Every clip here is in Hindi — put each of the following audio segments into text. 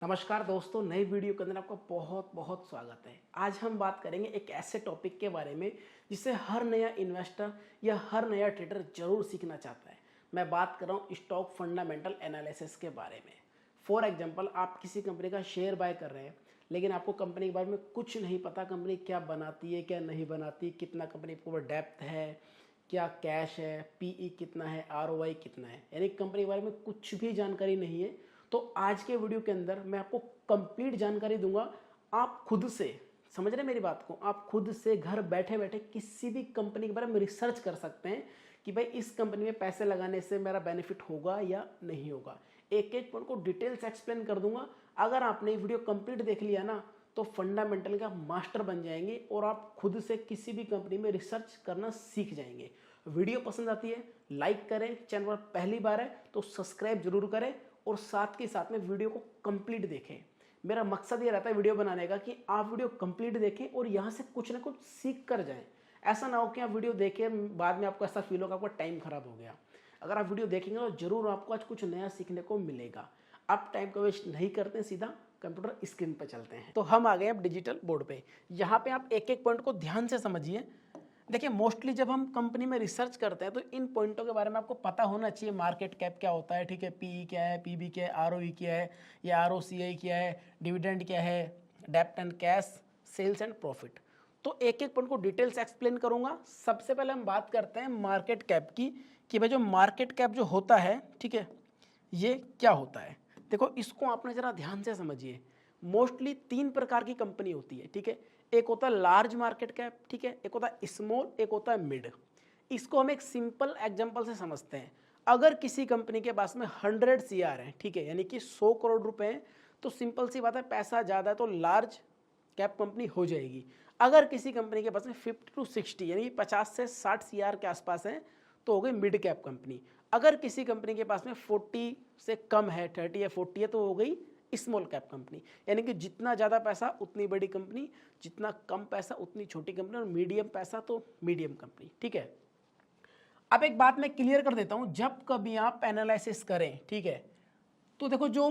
नमस्कार दोस्तों, नई वीडियो के अंदर आपका बहुत बहुत स्वागत है। आज हम बात करेंगे एक ऐसे टॉपिक के बारे में जिसे हर नया इन्वेस्टर या हर नया ट्रेडर जरूर सीखना चाहता है। मैं बात कर रहा हूँ स्टॉक फंडामेंटल एनालिसिस के बारे में। फॉर एग्जांपल, आप किसी कंपनी का शेयर बाय कर रहे हैं लेकिन आपको कंपनी के बारे में कुछ नहीं पता, कंपनी क्या बनाती है क्या नहीं बनाती, कितना कंपनी के ऊपर डेप्थ है, क्या कैश है, पीई कितना है, आरओआई कितना है, यानी कंपनी के बारे में कुछ भी जानकारी नहीं है। तो आज के वीडियो के अंदर मैं आपको कंप्लीट जानकारी दूंगा। आप खुद से समझ रहे हैं मेरी बात को, आप खुद से घर बैठे बैठे किसी भी कंपनी के बारे में रिसर्च कर सकते हैं कि भाई इस कंपनी में पैसे लगाने से मेरा बेनिफिट होगा या नहीं होगा। एक एक पॉइंट को डिटेल्स एक्सप्लेन कर दूंगा। अगर आपने वीडियो कंप्लीट देख लिया ना तो फंडामेंटल का मास्टर बन जाएंगे और आप खुद से किसी भी कंपनी में रिसर्च करना सीख जाएंगे। वीडियो पसंद आती है लाइक करें, चैनल पर पहली बार है तो सब्सक्राइब जरूर करें और साथ के साथ में वीडियो को कंप्लीट देखें। मेरा मकसद ये रहता है वीडियो बनाने का कि आप वीडियो कंप्लीट देखें और यहाँ से कुछ ना कुछ सीख कर जाएं। ऐसा ना हो कि आप वीडियो देखें बाद में आपको ऐसा फील होगा आपका टाइम खराब हो गया। अगर आप वीडियो देखेंगे तो जरूर आपको आज कुछ नया सीखने को मिलेगा। आप टाइम को वेस्ट नहीं करते हैं, सीधा कंप्यूटर स्क्रीन पर चलते हैं। तो हम आ गए अब डिजिटल बोर्ड पे। यहाँ पे आप एक एक पॉइंट को ध्यान से समझिए। देखिए, मोस्टली जब हम कंपनी में रिसर्च करते हैं तो इन पॉइंटों के बारे में आपको पता होना चाहिए। मार्केट कैप क्या होता है, ठीक है, पीई क्या है, पीबी क्या है, आरओई क्या है, या आरओसीआई क्या है, डिविडेंड क्या है, डेप्ट and cash, sales and profit. तो एक एक पॉइंट को डिटेल्स एक्सप्लेन करूंगा। सबसे पहले हम बात करते हैं मार्केट कैप की कि भाई जो मार्केट कैप जो होता है, ठीक है, ये क्या होता है। देखो, इसको आपने जरा ध्यान से समझिए। मोस्टली तीन प्रकार की कंपनी होती है, ठीक है। एक होता है लार्ज मार्केट कैप, ठीक है, एक होता है स्मॉल, एक होता है मिड। इसको हम एक सिंपल एग्जांपल से समझते हैं। अगर किसी कंपनी के पास में 100 CR है, ठीक है, यानी कि 100 करोड़ रुपए हैं, तो सिंपल सी बात है पैसा ज़्यादा है तो लार्ज कैप कंपनी हो जाएगी। अगर किसी कंपनी के पास में 50 to 60 यानी 50 से 60 CR के आसपास है तो हो गई मिड कैप कंपनी। अगर किसी कंपनी के पास में 40 से कम है, 30 या 40 है, तो हो गई स्मॉल कैप कंपनी। यानी कि जितना ज़्यादा पैसा उतनी बड़ी कंपनी, जितना कम पैसा उतनी छोटी कंपनी, और मीडियम पैसा तो मीडियम कंपनी, ठीक है। अब एक बात मैं क्लियर कर देता हूं, जब कभी आप एनालिसिस करें, ठीक है, तो देखो जो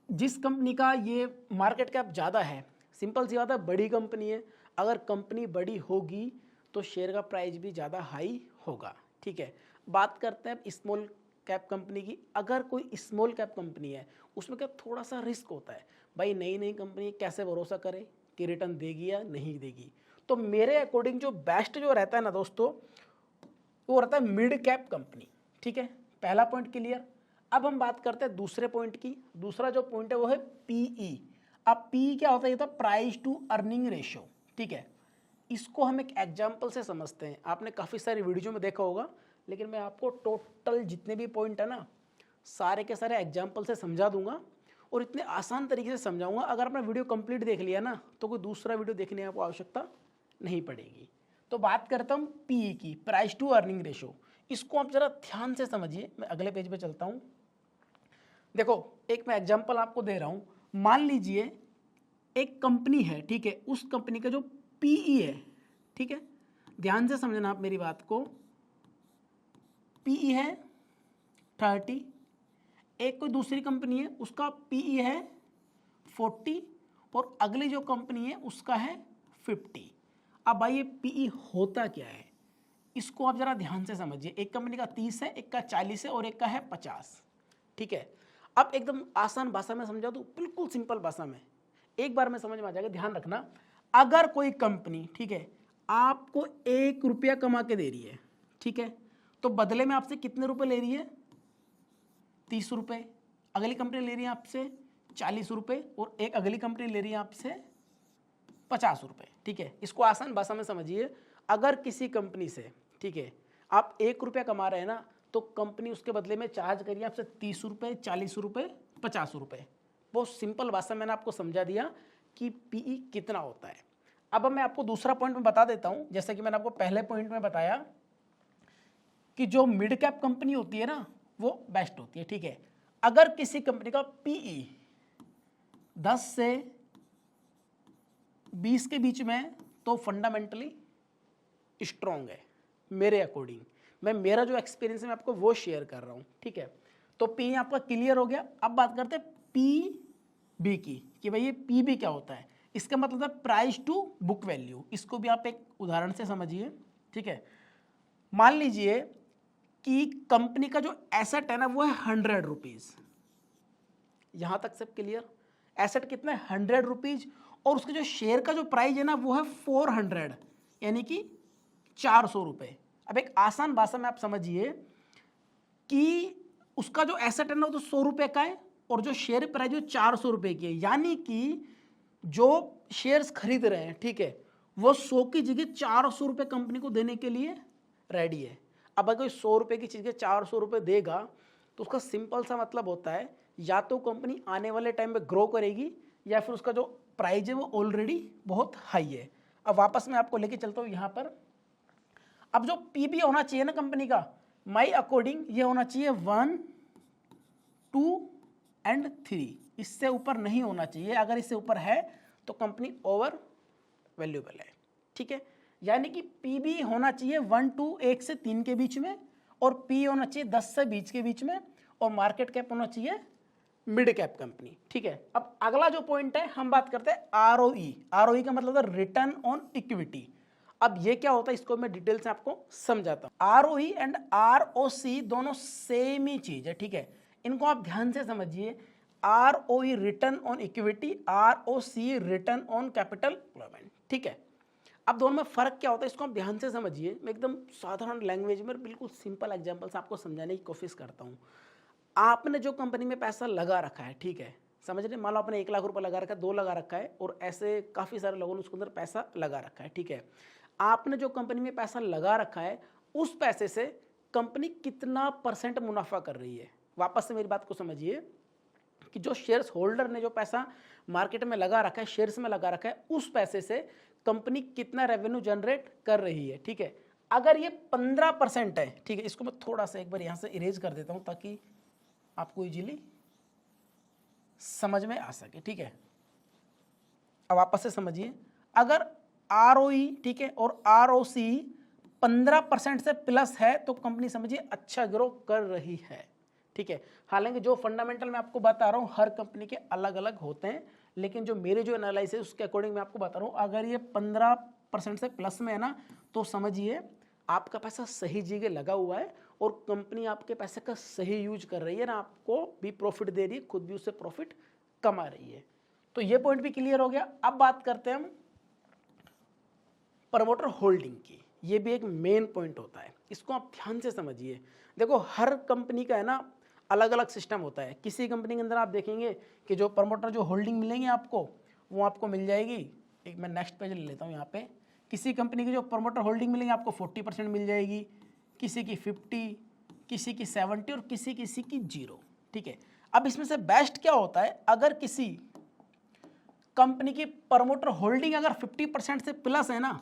जिस कंपनी का ये मार्केट कैप ज़्यादा है, सिंपल सी बात है बड़ी कंपनी है। अगर कंपनी बड़ी होगी तो शेयर का प्राइस भी ज़्यादा हाई होगा, ठीक है। बात करते हैं स्मॉल कैप कंपनी की। अगर कोई स्मॉल कैप कंपनी है उसमें क्या थोड़ा सा रिस्क होता है। भाई नई नई कंपनी कैसे भरोसा करे कि रिटर्न देगी या नहीं देगी। तो मेरे अकॉर्डिंग जो बेस्ट जो रहता है ना दोस्तों, वो रहता है मिड कैप कंपनी, ठीक है। पहला पॉइंट क्लियर। अब हम बात करते हैं दूसरे पॉइंट की। दूसरा जो पॉइंट है वो है पीई। अब पीई क्या होता है, ये था प्राइस टू अर्निंग रेशियो, ठीक है। इसको हम एक एग्जाम्पल से समझते हैं। आपने काफ़ी सारी वीडियो में देखा होगा, लेकिन मैं आपको टोटल जितने भी पॉइंट है ना सारे के सारे एग्जाम्पल से समझा दूंगा और इतने आसान तरीके से समझाऊंगा। अगर आपने वीडियो कंप्लीट देख लिया ना तो कोई दूसरा वीडियो देखने की आपको आवश्यकता नहीं पड़ेगी। तो बात करता हूँ पीई की, प्राइस टू अर्निंग रेशो। इसको आप जरा ध्यान से समझिए। मैं अगले पेज पे चलता हूँ। देखो, एक मैं एग्जांपल आपको दे रहा हूँ। मान लीजिए एक कंपनी है, ठीक है, उस कंपनी का जो पीई है, ठीक है, ध्यान से समझना आप मेरी बात को। पीई है 30। एक कोई दूसरी कंपनी है उसका पीई है 40 और अगली जो कंपनी है उसका है 50। अब भाई ये पीई होता क्या है, इसको आप जरा ध्यान से समझिए। एक कंपनी का 30 है, एक का 40 है और एक का है 50, ठीक है। अब एकदम आसान भाषा में समझा दूं, बिल्कुल सिंपल भाषा में, एक बार में समझ में आ जाएगा। ध्यान रखना, अगर कोई कंपनी, ठीक है, आपको 1 रुपया कमा के दे रही है, ठीक है, तो बदले में आपसे कितने रुपए ले रही है, 30 रुपये। अगली कंपनी ले रही है आपसे 40 रुपये और एक अगली कंपनी ले रही है आपसे 50 रुपये, ठीक है। इसको आसान भाषा में समझिए। अगर किसी कंपनी से, ठीक है, आप 1 रुपया कमा रहे हैं ना, तो कंपनी उसके बदले में चार्ज करिए आपसे 30 रुपये, 40 रुपये, 50 रुपये। बहुत सिंपल भाषा मैंने आपको समझा दिया कि पीई कितना होता है। अब मैं आपको दूसरा पॉइंट में बता देता हूं। जैसा कि मैंने आपको पहले पॉइंट में बताया कि जो मिड कैप कंपनी होती है ना वो बेस्ट होती है, ठीक है। अगर किसी कंपनी का पीई 10 से 20 के बीच में है तो फंडामेंटली स्ट्रॉन्ग है मेरे अकॉर्डिंग। मैं मेरा जो एक्सपीरियंस है मैं आपको वो शेयर कर रहा हूं, ठीक है। तो पी आपका क्लियर हो गया। अब बात करते हैं पी बी की कि भाई ये पीबी क्या होता है। इसका मतलब है प्राइस टू बुक वैल्यू। इसको भी आप एक उदाहरण से समझिए, ठीक है। मान लीजिए कि कंपनी का जो एसेट है ना वो है 100 रुपीज। यहां तक सब क्लियर? एसेट कितना है? 100 रुपीज, और उसके जो शेयर का जो प्राइस है ना वो है 400, यानी कि 400 रुपए। अब एक आसान भाषा में आप समझिए कि उसका जो एसेट है ना वो तो 100 रुपए का है, और जो शेयर प्राइस जो 400 रुपए की है, यानी कि जो शेयर्स खरीद रहे हैं, ठीक है, वो 100 की जगह 400 रुपए कंपनी को देने के लिए रेडी है। अब अगर 100 रुपए की चीज के 400 रुपए देगा तो उसका सिंपल सा मतलब होता है या तो कंपनी आने वाले टाइम में ग्रो करेगी या फिर उसका जो प्राइस है वो ऑलरेडी बहुत हाई है। अब वापस मैं आपको लेके चलता हूँ यहाँ पर। अब जो पीबी होना चाहिए ना कंपनी का, माई अकॉर्डिंग ये होना चाहिए 1, 2 एंड 3। इससे ऊपर नहीं होना चाहिए। अगर इससे ऊपर है तो कंपनी ओवर वैल्यूएबल है, ठीक है। यानी कि पीबी होना चाहिए 1 to 1 से 3 के बीच में, और पी होना चाहिए 10 से 20 के बीच में, और मार्केट कैप होना चाहिए मिड कैप कंपनी, ठीक है। अब अगला जो पॉइंट है हम बात करते हैं आरओई। आरओई का मतलब है रिटर्न ऑन इक्विटी। अब ये क्या होता है इसको मैं डिटेल से आपको समझाता हूं। आरओई एंड आरओसी दोनों सेम ही चीज है, ठीक है। इनको आप ध्यान से समझिए। ROE return on equity, ROC return on capital employment, ठीक है। अब दोनों में फर्क क्या होता है इसको आप ध्यान से समझिए। मैं एकदम साधारण लैंग्वेज में बिल्कुल सिंपल एग्जांपल से आपको समझाने की कोशिश करता हूँ। आपने जो कंपनी में पैसा लगा रखा है, ठीक है, समझ रहे, मान लो आपने 1 लाख रुपए लगा रखा है, 2 लगा रखा है, और ऐसे काफ़ी सारे लोगों ने उसके अंदर पैसा लगा रखा है, ठीक है। आपने जो कंपनी में पैसा लगा रखा है उस पैसे से कंपनी कितना % मुनाफा कर रही है। वापस से मेरी बात को समझिए कि जो शेयर्स होल्डर ने जो पैसा मार्केट में लगा रखा है, शेयर्स में लगा रखा है, उस पैसे से कंपनी कितना रेवेन्यू जनरेट कर रही है, ठीक है। अगर ये 15% है, ठीक है, इसको मैं थोड़ा सा एक बार यहां से इरेज कर देता हूं ताकि आपको इजीली समझ में आ सके, ठीक है। अब वापस से समझिए, अगर आरओई, ठीक है, और आरओसी 15% से प्लस है तो कंपनी समझिए अच्छा ग्रो कर रही है, ठीक है। हालांकि जो फंडामेंटल मैं आपको बता रहा हूं हर कंपनी के अलग अलग होते हैं, लेकिन जो मेरे जो एनालिसिस उसके अकॉर्डिंग मैं आपको बता रहा हूं, अगर ये 15% से प्लस में है ना तो समझिए आपका पैसा सही जगह लगा हुआ है और कंपनी आपके पैसे का सही यूज कर रही है ना, आपको भी प्रॉफिट दे रही है, खुद भी उससे प्रॉफिट कमा रही है। तो ये पॉइंट भी क्लियर हो गया। अब बात करते हैं हम प्रमोटर होल्डिंग की। ये भी एक मेन पॉइंट होता है, इसको आप ध्यान से समझिए। देखो हर कंपनी का है ना अलग अलग सिस्टम होता है। किसी कंपनी के अंदर आप देखेंगे कि जो प्रमोटर जो होल्डिंग मिलेंगे आपको, वो आपको मिल जाएगी, एक मैं नेक्स्ट पेज ले लेता हूँ यहाँ पे। किसी कंपनी की जो प्रमोटर होल्डिंग मिलेंगे आपको 40% मिल जाएगी, किसी की 50, किसी की 70 और किसी की 0, ठीक है। अब इसमें से बेस्ट क्या होता है, अगर किसी कंपनी की प्रमोटर होल्डिंग अगर 50% से प्लस है ना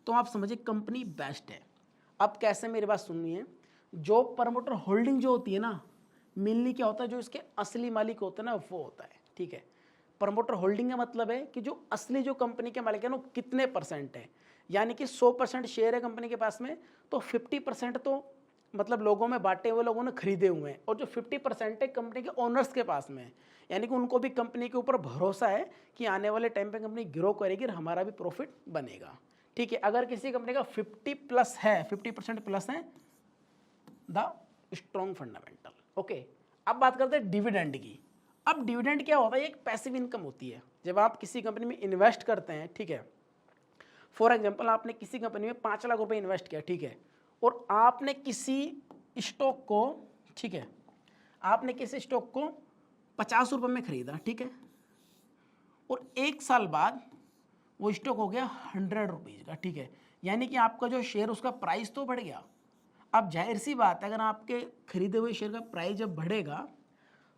तो आप समझिए कंपनी बेस्ट है। अब कैसे, मेरी बात सुनिए। जो प्रमोटर होल्डिंग जो होती है ना, मेनली क्या होता है, जो इसके असली मालिक होते हैं ना वो होता है, ठीक है। प्रमोटर होल्डिंग का मतलब है कि जो असली जो कंपनी के मालिक है ना वो कितने % है। यानी कि 100% शेयर है कंपनी के पास में, तो 50% तो मतलब लोगों में बांटे हुए, लोगों ने खरीदे हुए हैं, और जो 50% है कंपनी के ओनर्स के पास में है। यानी कि उनको भी कंपनी के ऊपर भरोसा है कि आने वाले टाइम पे कंपनी ग्रो करेगी और हमारा भी प्रॉफिट बनेगा, ठीक है। अगर किसी कंपनी का 50% प्लस है, द स्ट्रॉन्ग फंडामेंटल, ओके। अब बात करते हैं डिविडेंड की। अब डिविडेंड क्या होता है, एक पैसिव इनकम होती है। जब आप किसी कंपनी में इन्वेस्ट करते हैं, ठीक है, फॉर एग्जांपल आपने किसी कंपनी में 5 लाख रुपए इन्वेस्ट किया, ठीक है, और आपने किसी स्टॉक को, ठीक है, आपने किसी स्टॉक को 50 रुपए में खरीदा, ठीक है, और 1 साल बाद वो स्टॉक हो गया 100 रुपीज़ का, ठीक है। यानी कि आपका जो शेयर उसका प्राइस तो बढ़ गया। अब जाहिर सी बात है, अगर आपके खरीदे हुए शेयर का प्राइस जब बढ़ेगा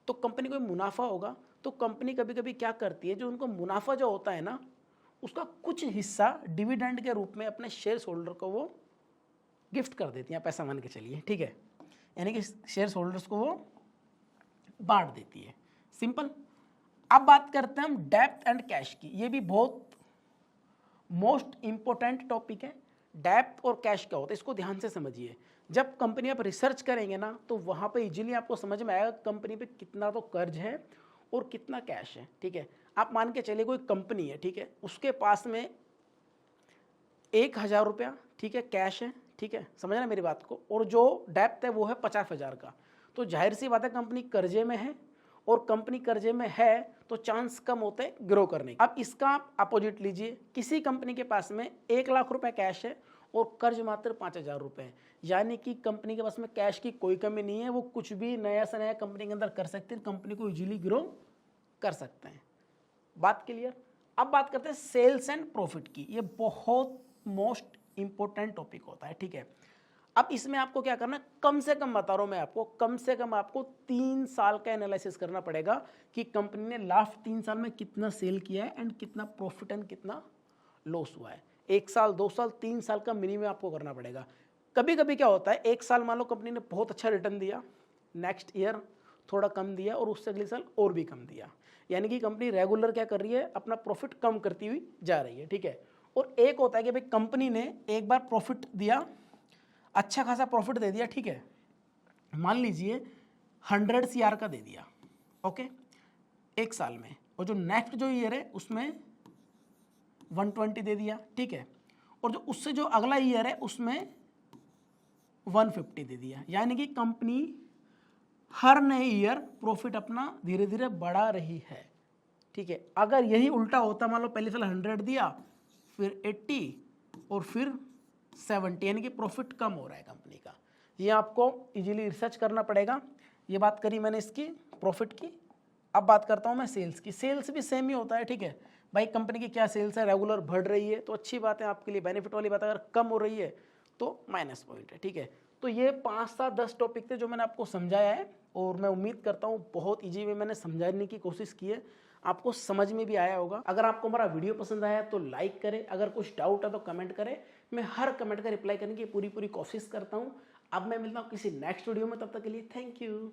तो कंपनी को मुनाफा होगा। तो कंपनी कभी कभी क्या करती है, जो उनको मुनाफा जो होता है ना उसका कुछ हिस्सा डिविडेंड के रूप में अपने शेयर होल्डर को वो गिफ्ट कर देती हैं, पैसा मान के चलिए, ठीक है। यानी कि शेयर होल्डर्स को वो बांट देती है, सिंपल। अब बात करते हैं हम डेब्ट एंड कैश की। ये भी बहुत मोस्ट इंपॉर्टेंट टॉपिक है। डेब्ट और कैश क्या होता है इसको ध्यान से समझिए। जब कंपनी आप रिसर्च करेंगे ना तो वहाँ पे इजीली आपको समझ में आएगा कंपनी पे कितना तो कर्ज है और कितना कैश है। ठीक है, आप मान के चलिए कोई कंपनी है, ठीक है, उसके पास में 1,000 रुपया, ठीक है, कैश है, ठीक है, समझना मेरी बात को, और जो डेप्थ है वो है 50,000 का। तो जाहिर सी बात है कंपनी कर्जे में है, और कंपनी कर्जे में है तो चांस कम होते हैं ग्रो करने के। अब इसका आप अपोजिट लीजिए, किसी कंपनी के पास में 1,00,000 रुपए कैश है और कर्ज मात्र 5,000 रुपए है, यानी कि कंपनी के पास में कैश की कोई कमी नहीं है, वो कुछ भी नया से नया कंपनी के अंदर कर सकते हैं, कंपनी को इजीली ग्रो कर सकते हैं। बात क्लियर। अब बात करते हैं सेल्स एंड प्रॉफिट की। ये बहुत मोस्ट इंपॉर्टेंट टॉपिक होता है, ठीक है। अब इसमें आपको क्या करना, कम से कम बता रहा हूं मैं आपको, कम से कम आपको 3 साल का एनालिसिस करना पड़ेगा कि कंपनी ने लास्ट 3 साल में कितना सेल किया है एंड कितना प्रॉफिट एंड कितना लॉस हुआ है। 1 साल, 2 साल, 3 साल का मिनिमम आपको करना पड़ेगा। कभी कभी क्या होता है, 1 साल मान लो कंपनी ने बहुत अच्छा रिटर्न दिया, नेक्स्ट ईयर थोड़ा कम दिया और उससे अगले साल और भी कम दिया, यानी कि कंपनी रेगुलर क्या कर रही है, अपना प्रॉफिट कम करती हुई जा रही है, ठीक है। और एक होता है कि भाई कंपनी ने एक बार प्रॉफिट दिया, अच्छा खासा प्रॉफिट दे दिया, ठीक है, मान लीजिए 100 CR का दे दिया, ओके, 1 साल में, और जो नेक्स्ट जो ईयर है उसमें 120 दे दिया, ठीक है, और जो उससे जो अगला ईयर है उसमें 150 दे दिया, यानी कि कंपनी हर नए ईयर प्रॉफिट अपना धीरे धीरे बढ़ा रही है, ठीक है। अगर यही उल्टा होता, मान लो पहले साल 100 दिया, फिर 80 और फिर 70, यानी कि प्रॉफिट कम हो रहा है कंपनी का। ये आपको इजीली रिसर्च करना पड़ेगा। ये बात करी मैंने इसकी प्रॉफिट की। अब बात करता हूँ मैं सेल्स की। सेल्स भी सेम ही होता है, ठीक है भाई, कंपनी की क्या सेल्स है, रेगुलर बढ़ रही है तो अच्छी बात है, आपके लिए बेनिफिट वाली बात है, अगर कम हो रही है तो माइनस पॉइंट है, ठीक है। तो ये 5, 7, 10 टॉपिक थे जो मैंने आपको समझाया है, और मैं उम्मीद करता हूँ बहुत ईजी वे मैंने समझाने की कोशिश की है, आपको समझ में भी आया होगा। अगर आपको हमारा वीडियो पसंद आया तो लाइक करें, अगर कुछ डाउट है तो कमेंट करें, मैं हर कमेंट का रिप्लाई करने की पूरी कोशिश करता हूँ। अब मैं मिलता हूँ किसी नेक्स्ट वीडियो में, तब तक के लिए थैंक यू।